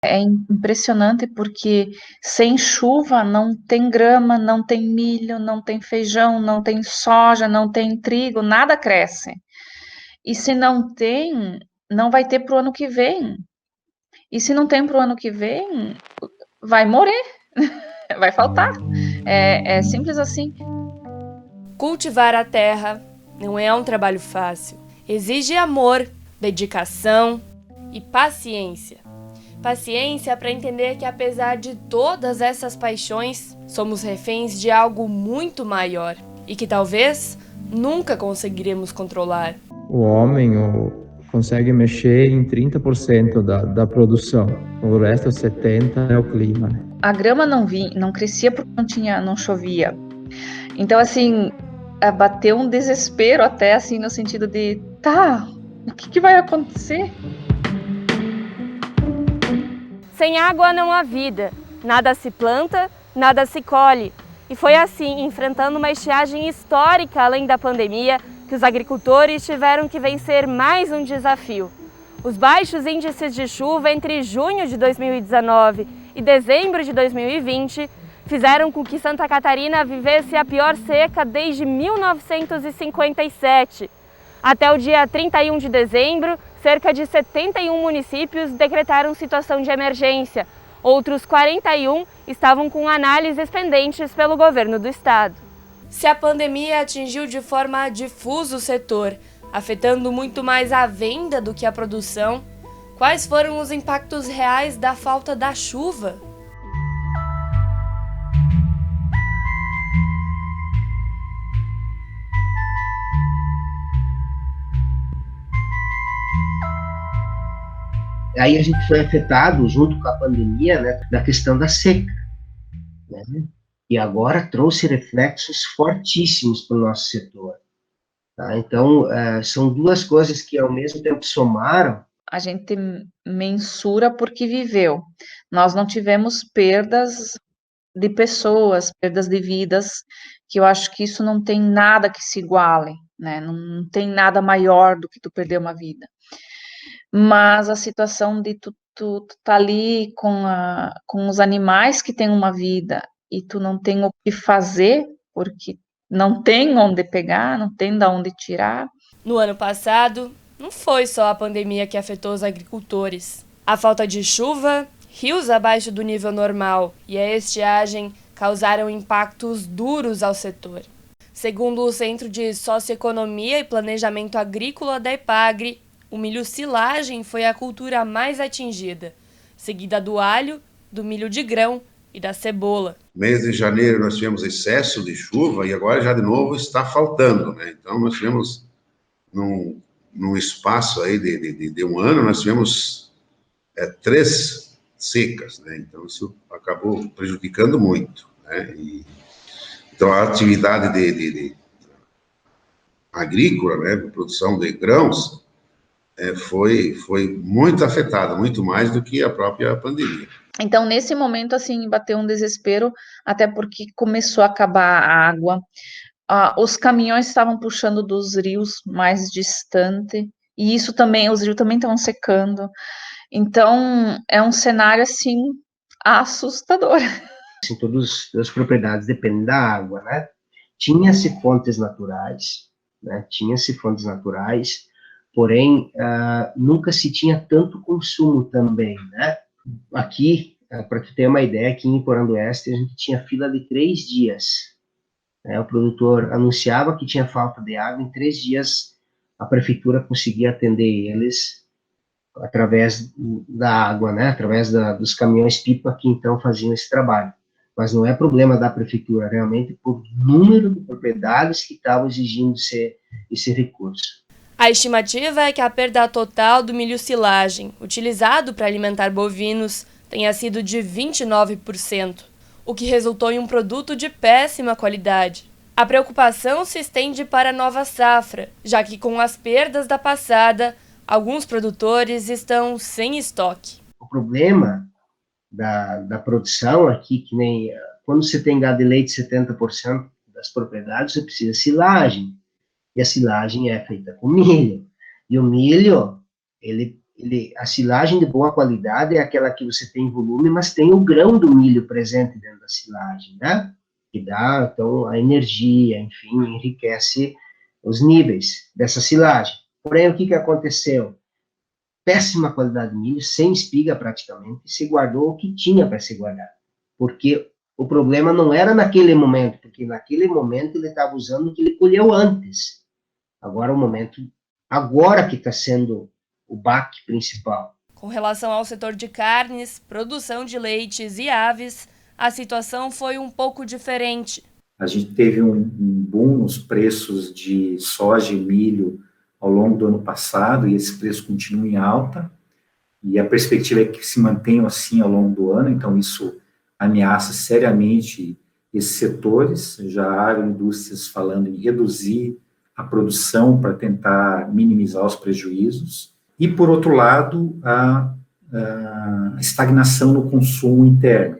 É impressionante porque sem chuva não tem grama, não tem milho, não tem feijão, não tem soja, não tem trigo, nada cresce. E se não tem, não vai ter para o ano que vem. E se não tem para o ano que vem, vai morrer, vai faltar. É simples assim. Cultivar a terra não é um trabalho fácil. Exige amor, dedicação e paciência. Paciência para entender que, apesar de todas essas paixões, somos reféns de algo muito maior e que talvez nunca conseguiremos controlar. O homem consegue mexer em 30% da produção, o resto 70% é o clima. Né? A grama não crescia porque não chovia. Então, assim, bateu um desespero até, assim, no sentido de, tá, o que vai acontecer? Sem água não há vida, nada se planta, nada se colhe. E foi assim, enfrentando uma estiagem histórica além da pandemia, que os agricultores tiveram que vencer mais um desafio. Os baixos índices de chuva entre junho de 2019 e dezembro de 2020 fizeram com que Santa Catarina vivesse a pior seca desde 1957. Até o dia 31 de dezembro, cerca de 71 municípios decretaram situação de emergência. Outros 41 estavam com análises pendentes pelo governo do estado. Se a pandemia atingiu de forma difusa o setor, afetando muito mais a venda do que a produção, quais foram os impactos reais da falta da chuva? Aí a gente foi afetado, junto com a pandemia, né, na questão da seca, né? E agora trouxe reflexos fortíssimos para o nosso setor. Tá? Então, são duas coisas que, ao mesmo tempo, somaram. A gente mensura porque viveu. Nós não tivemos perdas de pessoas, perdas de vidas, que eu acho que isso não tem nada que se iguale, né? Não tem nada maior do que tu perder uma vida. Mas a situação de tu tá ali com os animais que têm uma vida e tu não tem o que fazer, porque não tem onde pegar, não tem de onde tirar. No ano passado, não foi só a pandemia que afetou os agricultores. A falta de chuva, rios abaixo do nível normal e a estiagem causaram impactos duros ao setor. Segundo o Centro de Socioeconomia e Planejamento Agrícola da EPAGRE, o milho silagem foi a cultura mais atingida, seguida do alho, do milho de grão e da cebola. No mês de janeiro nós tivemos excesso de chuva e agora já de novo está faltando, né? Então nós tivemos, num espaço aí de um ano, nós tivemos 3 secas, né? Então isso acabou prejudicando muito, né? Então a atividade agrícola, né, de produção de grãos, foi muito afetada, muito mais do que a própria pandemia. Então, nesse momento, assim, bateu um desespero, até porque começou a acabar a água, os caminhões estavam puxando dos rios mais distante, e isso também, os rios também estavam secando. Então, é um cenário, assim, assustador. Assim, todas as propriedades dependem da água, né? Tinha-se fontes naturais, né? Tinha-se fontes naturais, porém, nunca se tinha tanto consumo também, né? Aqui, para tu ter uma ideia, aqui em Porã do Oeste, a gente tinha fila de 3 dias. Né? O produtor anunciava que tinha falta de água, em 3 dias a prefeitura conseguia atender eles através da água, né? Através dos caminhões-pipa que então faziam esse trabalho. Mas não é problema da prefeitura, realmente, por número de propriedades que estavam exigindo esse recurso. A estimativa é que a perda total do milho silagem, utilizado para alimentar bovinos, tenha sido de 29%, o que resultou em um produto de péssima qualidade. A preocupação se estende para a nova safra, já que com as perdas da passada, alguns produtores estão sem estoque. O problema da produção aqui, que nem quando você tem gado de leite, 70% das propriedades, você precisa de silagem. E a silagem é feita com milho. E o milho, ele a silagem de boa qualidade é aquela que você tem volume, mas tem o grão do milho presente dentro da silagem, né? Que dá, então, a energia, enfim, enriquece os níveis dessa silagem. Porém, o que aconteceu? Péssima qualidade de milho, sem espiga praticamente, se guardou o que tinha para se guardar. Porque o problema não era naquele momento, porque naquele momento ele estava usando o que ele colheu antes. Agora o momento, agora que está sendo o baque principal. Com relação ao setor de carnes, produção de leites e aves, a situação foi um pouco diferente. A gente teve um boom nos preços de soja e milho ao longo do ano passado, e esse preço continua em alta, e a perspectiva é que se mantenham assim ao longo do ano, então isso ameaça seriamente esses setores. Já há agroindústrias falando em reduzir a produção para tentar minimizar os prejuízos. E, por outro lado, a estagnação no consumo interno,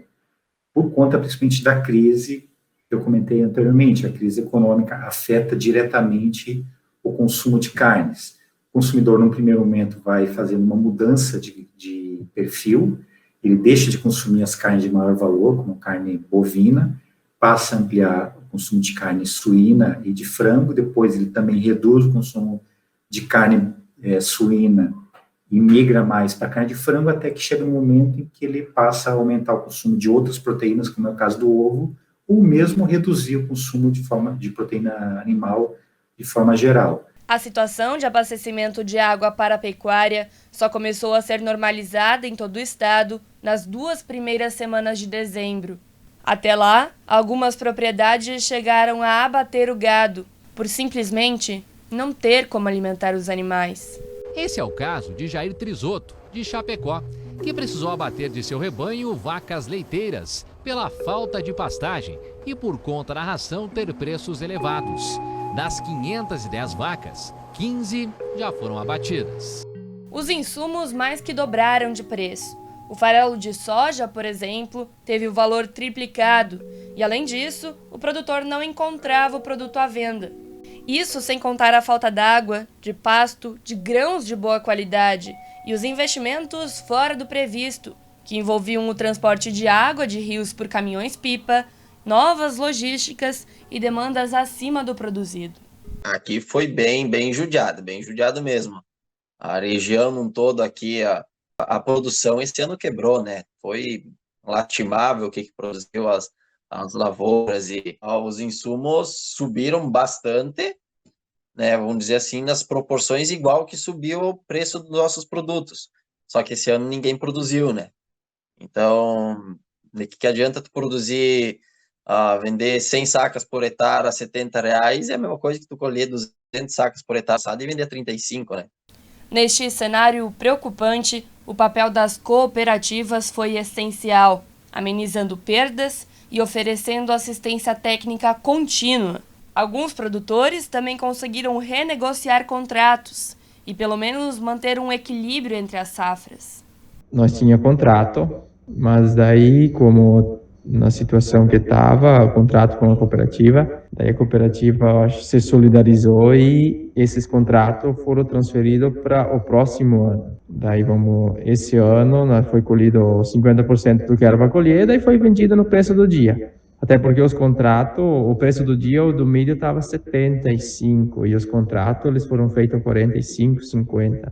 por conta principalmente da crise que eu comentei anteriormente. A crise econômica afeta diretamente o consumo de carnes. O consumidor, num primeiro momento, vai fazendo uma mudança de perfil, ele deixa de consumir as carnes de maior valor, como carne bovina, passa a ampliar o consumo de carne suína e de frango, depois ele também reduz o consumo de carne suína e migra mais para carne de frango, até que chega um momento em que ele passa a aumentar o consumo de outras proteínas, como é o caso do ovo, ou mesmo reduzir o consumo de proteína animal de forma geral. A situação de abastecimento de água para a pecuária só começou a ser normalizada em todo o estado nas 2 primeiras semanas de dezembro. Até lá, algumas propriedades chegaram a abater o gado, por simplesmente não ter como alimentar os animais. Esse é o caso de Jair Trisotto, de Chapecó, que precisou abater de seu rebanho vacas leiteiras pela falta de pastagem e por conta da ração ter preços elevados. Das 510 vacas, 15 já foram abatidas. Os insumos mais que dobraram de preço. O farelo de soja, por exemplo, teve o valor triplicado e, além disso, o produtor não encontrava o produto à venda. Isso sem contar a falta d'água, de pasto, de grãos de boa qualidade e os investimentos fora do previsto, que envolviam o transporte de água de rios por caminhões-pipa, novas logísticas e demandas acima do produzido. Aqui foi bem judiado mesmo. A região num todo aqui, a produção esse ano quebrou, né? Foi lastimável o que produziu as lavouras e os insumos subiram bastante, né? Vamos dizer assim, nas proporções igual que subiu o preço dos nossos produtos. Só que esse ano ninguém produziu, né? Então, de que adianta tu produzir, vender 100 sacas por hectare a R$70, é a mesma coisa que tu colher 200 sacas por hectare e vender a 35, né? Neste cenário preocupante, o papel das cooperativas foi essencial, amenizando perdas e oferecendo assistência técnica contínua. Alguns produtores também conseguiram renegociar contratos e pelo menos manter um equilíbrio entre as safras. Nós tinha contrato, mas daí, como na situação que estava, o contrato com a cooperativa, daí a cooperativa se solidarizou e esses contratos foram transferidos para o próximo ano. Daí esse ano foi colhido 50% do que era para colher, daí foi vendido no preço do dia. Até porque os contratos, o preço do dia, o do milho estava 75 e os contratos eles foram feitos 45, 50.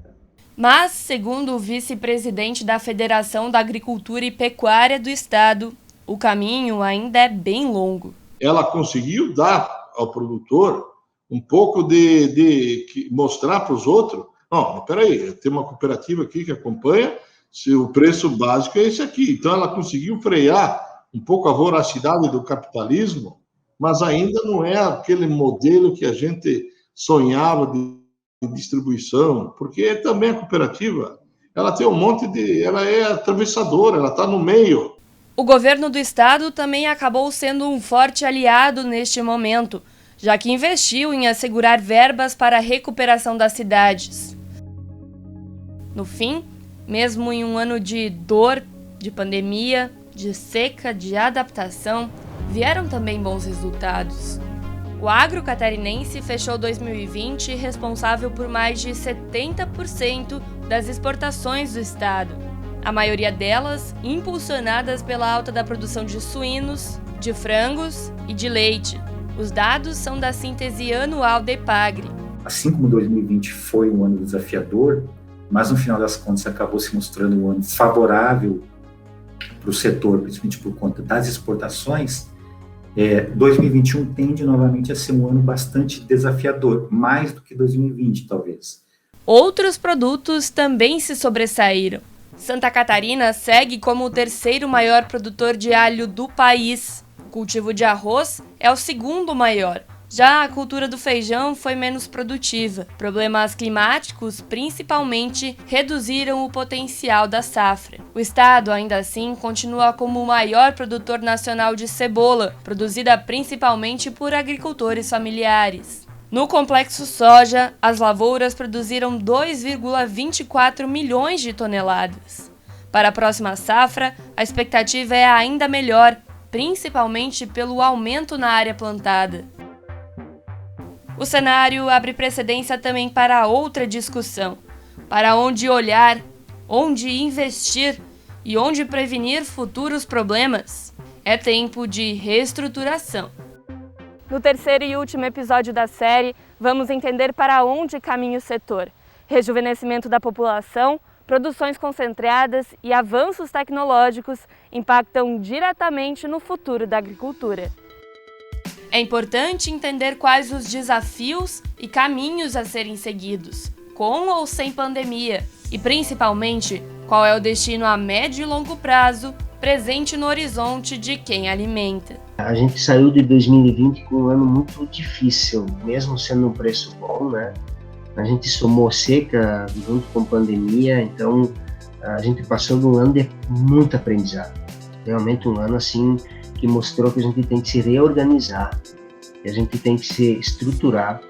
Mas, segundo o vice-presidente da Federação da Agricultura e Pecuária do Estado, o caminho ainda é bem longo. Ela conseguiu dar ao produtor um pouco de mostrar para os outros, não, peraí, tem uma cooperativa aqui que acompanha, se o preço básico é esse aqui. Então ela conseguiu frear um pouco a voracidade do capitalismo, mas ainda não é aquele modelo que a gente sonhava de distribuição, porque também a cooperativa, ela tem um monte ela é atravessadora, ela está no meio. O governo do estado também acabou sendo um forte aliado neste momento, já que investiu em assegurar verbas para a recuperação das cidades. No fim, mesmo em um ano de dor, de pandemia, de seca, de adaptação, vieram também bons resultados. O agro catarinense fechou 2020 responsável por mais de 70% das exportações do estado, a maioria delas impulsionadas pela alta da produção de suínos, de frangos e de leite. Os dados são da síntese anual da EPAGRE. Assim como 2020 foi um ano desafiador, mas no final das contas acabou se mostrando um ano favorável para o setor, principalmente por conta das exportações, 2021 tende novamente a ser um ano bastante desafiador, mais do que 2020, talvez. Outros produtos também se sobressaíram. Santa Catarina segue como o terceiro maior produtor de alho do país. O cultivo de arroz é o segundo maior. Já a cultura do feijão foi menos produtiva. Problemas climáticos, principalmente, reduziram o potencial da safra. O estado, ainda assim, continua como o maior produtor nacional de cebola, produzida principalmente por agricultores familiares. No complexo soja, as lavouras produziram 2,24 milhões de toneladas. Para a próxima safra, a expectativa é ainda melhor, principalmente pelo aumento na área plantada. O cenário abre precedência também para outra discussão: para onde olhar, onde investir e onde prevenir futuros problemas. É tempo de reestruturação. No terceiro e último episódio da série, vamos entender para onde caminha o setor. Rejuvenescimento da população, produções concentradas e avanços tecnológicos impactam diretamente no futuro da agricultura. É importante entender quais os desafios e caminhos a serem seguidos, com ou sem pandemia, e principalmente qual é o destino a médio e longo prazo presente no horizonte de quem alimenta. A gente saiu de 2020 com um ano muito difícil, mesmo sendo um preço bom, né? A gente somou seca junto com pandemia, então a gente passou de um ano de muito aprendizado. Realmente um ano assim que mostrou que a gente tem que se reorganizar, que a gente tem que se estruturar